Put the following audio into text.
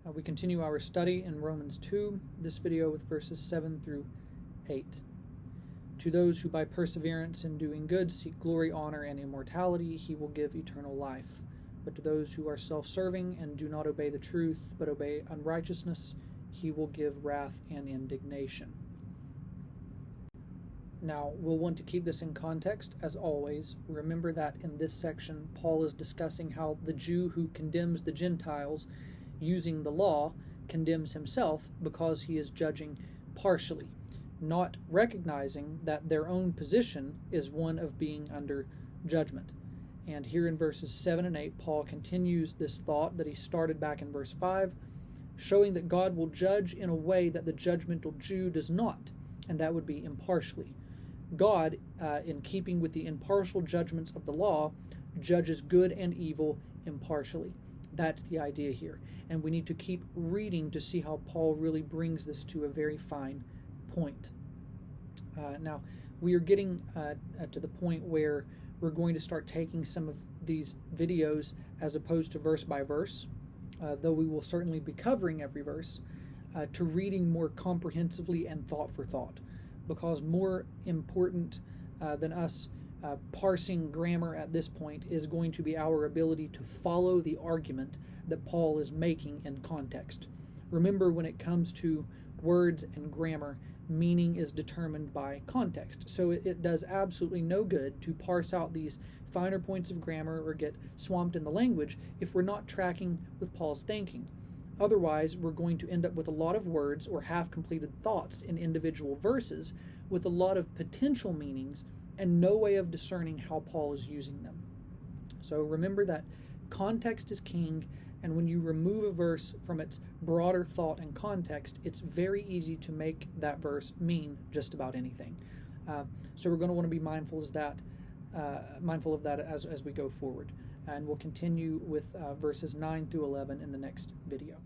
We continue our study in Romans 2, this video with verses 7 through 8. To those who by perseverance in doing good seek glory, honor, and immortality, he will give eternal life. But to those who are self-serving and do not obey the truth, but obey unrighteousness, he will give wrath and indignation. Now, we'll want to keep this in context, as always. Remember that in this section, Paul is discussing how the Jew who condemns the Gentiles using the law condemns himself because he is judging partially, not recognizing that their own position is one of being under judgment. And here in verses 7 and 8, Paul continues this thought that he started back in verse 5, showing that God will judge in a way that the judgmental Jew does not, and that would be impartially. God, in keeping with the impartial judgments of the law, judges good and evil impartially. That's the idea here. And we need to keep reading to see how Paul really brings this to a very fine point. Now, we are getting to the point where we're going to start taking some of these videos as opposed to verse by verse, though we will certainly be covering every verse, to reading more comprehensively and thought for thought. Because more important than us parsing grammar at this point is going to be our ability to follow the argument that Paul is making in context. Remember, when it comes to words and grammar, meaning is determined by context. So it does absolutely no good to parse out these finer points of grammar or get swamped in the language if we're not tracking with Paul's thinking. Otherwise, we're going to end up with a lot of words or half-completed thoughts in individual verses with a lot of potential meanings and no way of discerning how Paul is using them. So remember that context is king, and when you remove a verse from its broader thought and context, it's very easy to make that verse mean just about anything. So we're going to want to be mindful of that as we go forward. And we'll continue with verses 9 through 11 in the next video.